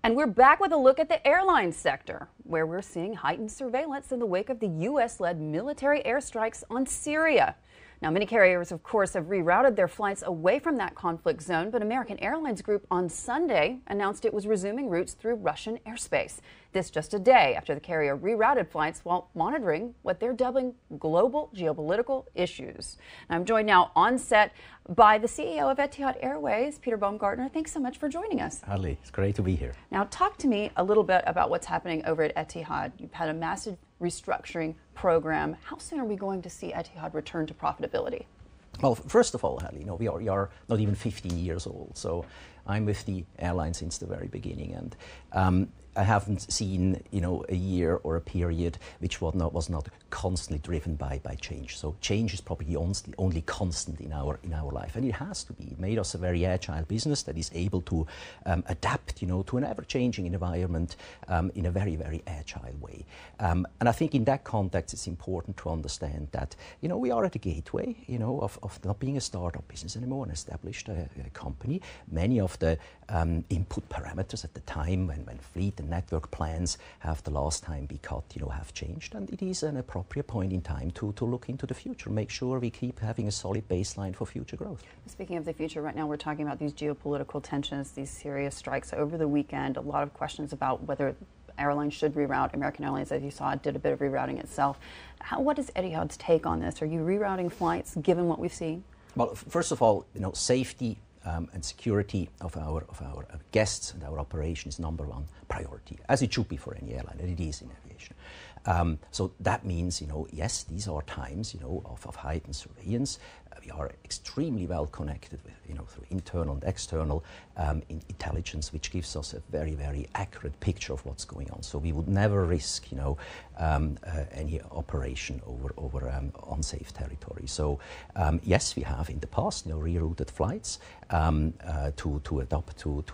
And we're back with a look at the airline sector, where we're seeing heightened surveillance in the wake of the U.S.-led military airstrikes on Syria. Now, many carriers, of course, have rerouted their flights away from that conflict zone, but American Airlines Group on Sunday announced it was resuming routes through Russian airspace. This just a day after the carrier rerouted flights while monitoring what they're dubbing global geopolitical issues. And I'm joined now on set by the CEO of Etihad Airways, Peter Baumgartner. Thanks so much for joining us. Hadley, it's great to be here. Now, talk to me a little bit about what's happening over at Etihad. You've had a massive restructuring program. How soon are we going to see Etihad return to profitability? Well, first of all, Hadley, we are not even 15 years old, so I'm with the airline since the very beginning, and I haven't seen, a year or a period which was not constantly driven by change. So change is probably the only constant in our life, and it has to be. It made us a very agile business that is able to adapt, to an ever-changing environment in a very, very agile way. And I think in that context, it's important to understand that, we are at the gateway, of not being a startup business anymore, an established company. Many of the input parameters at the time when fleet and network plans have the last time be cut, have changed, and it is an appropriate point in time to look into the future, make sure we keep having a solid baseline for future growth. Speaking of the future, right now we're talking about these geopolitical tensions, these serious strikes over the weekend, a lot of questions about whether airlines should reroute. American Airlines, as you saw, did a bit of rerouting itself. What is Etihad's take on this? Are you rerouting flights given what we've seen? Well, first of all, safety and security of our guests and our operation is number one priority, as it should be for any airline, and it is in aviation. So that means, yes, these are times, of heightened surveillance. We are extremely well connected with, through internal and external intelligence, which gives us a very, very accurate picture of what's going on. So we would never risk, any operation over unsafe territory. So yes, we have in the past, rerouted flights to adapt to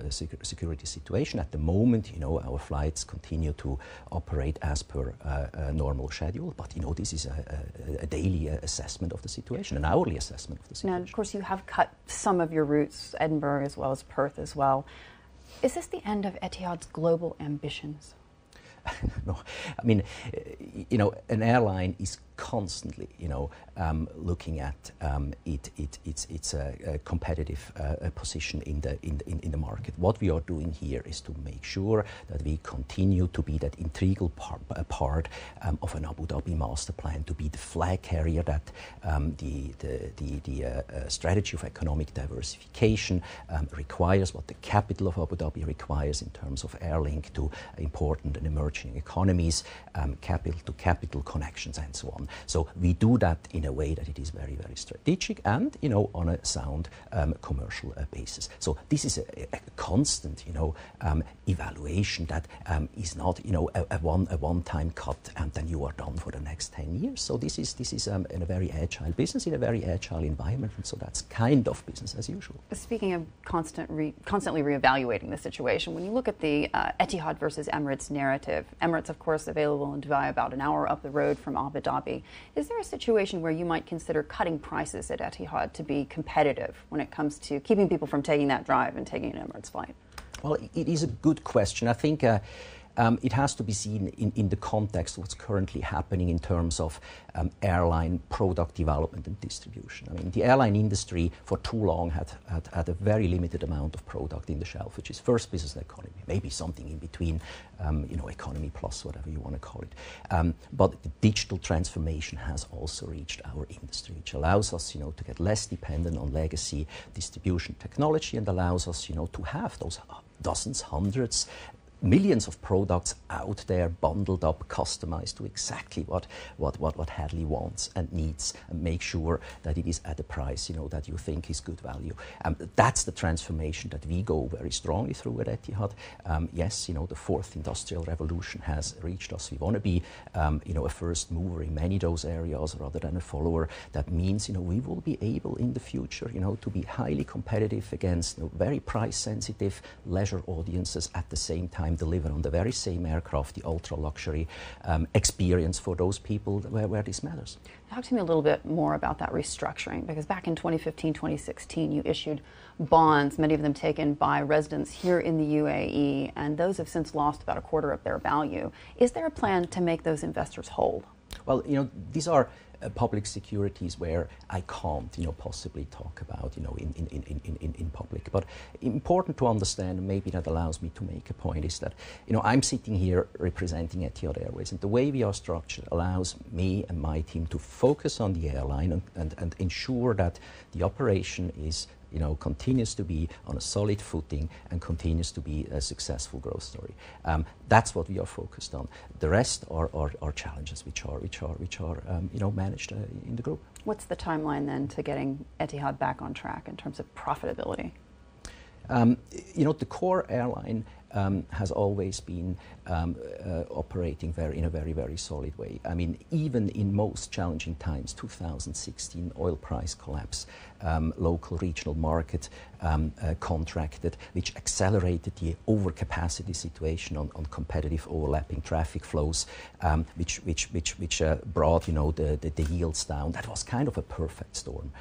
a security situation. At the moment, our flights continue to operate as per normal schedule, but this is a daily assessment of the situation, an hourly assessment of the situation. Now, of course, you have cut some of your routes, Edinburgh as well as Perth as well. Is this the end of Etihad's global ambitions? No, I mean, an airline is constantly, looking at its competitive position in the market. What we are doing here is to make sure that we continue to be that integral part of an Abu Dhabi master plan, to be the flag carrier that the strategy of economic diversification requires, what the capital of Abu Dhabi requires in terms of air link to important and emerging economies, capital to capital connections, and so on. So we do that in a way that it is very, very strategic and, on a sound commercial basis. So this is a constant, evaluation that is not, a one-time cut and then you are done for the next 10 years. So this is in a very agile business, in a very agile environment, and so that's kind of business as usual. Speaking of constantly reevaluating the situation, when you look at the Etihad versus Emirates narrative, Emirates, of course, available in Dubai about an hour up the road from Abu Dhabi. Is there a situation where you might consider cutting prices at Etihad to be competitive when it comes to keeping people from taking that drive and taking an Emirates flight? Well, it is a good question. I think it has to be seen in the context of what's currently happening in terms of airline product development and distribution. I mean, the airline industry for too long had a very limited amount of product in the shelf, which is first business economy, maybe something in between, economy plus, whatever you want to call it. But the digital transformation has also reached our industry, which allows us, to get less dependent on legacy distribution technology and allows us, to have those dozens, hundreds, millions of products out there, bundled up, customized to exactly what Hadley wants and needs, and make sure that it is at a price, that you think is good value. That's the transformation that we go very strongly through at Etihad. Yes, the fourth industrial revolution has reached us. We want to be, a first mover in many of those areas rather than a follower. That means, we will be able in the future, to be highly competitive against very price-sensitive leisure audiences at the same time time deliver on the very same aircraft the ultra-luxury experience for those people where this matters. Talk to me a little bit more about that restructuring, because back in 2015, 2016, you issued bonds, many of them taken by residents here in the UAE, and those have since lost about a quarter of their value. Is there a plan to make those investors whole? Well, these are public securities where I can't, possibly talk about, in public. But important to understand, and maybe that allows me to make a point, is that, I'm sitting here representing Etihad Airways, and the way we are structured allows me and my team to focus on the airline and ensure that the operation is continues to be on a solid footing and continues to be a successful growth story. That's what we are focused on. The rest are challenges which are managed in the group. What's the timeline then to getting Etihad back on track in terms of profitability? The core airline has always been operating in a very, very solid way. I mean, even in most challenging times, 2016 oil price collapse, local regional market contracted, which accelerated the overcapacity situation on competitive overlapping traffic flows, which brought the yields down. That was kind of a perfect storm.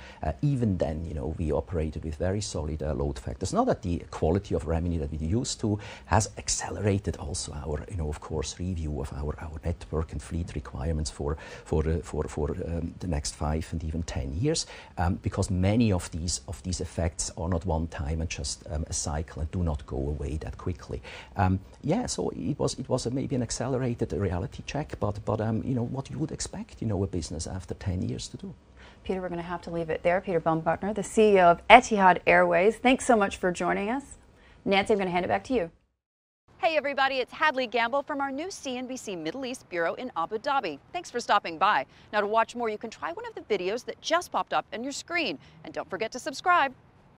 Even then, we operated with very solid load factors. Not that the quality of revenue that we used to has accelerated also our, of course, review of our network and fleet requirements for the next 5 and even 10 years, because many of these effects are not one time and just a cycle and do not go away that quickly. So it was maybe an accelerated reality check, but what you would expect, a business after 10 years to do. Peter, we're going to have to leave it there. Peter Baumgartner, the CEO of Etihad Airways. Thanks so much for joining us. Nancy, I'm going to hand it back to you. Hey everybody, it's Hadley Gamble from our new CNBC Middle East Bureau in Abu Dhabi. Thanks for stopping by. Now to watch more, you can try one of the videos that just popped up on your screen. And don't forget to subscribe.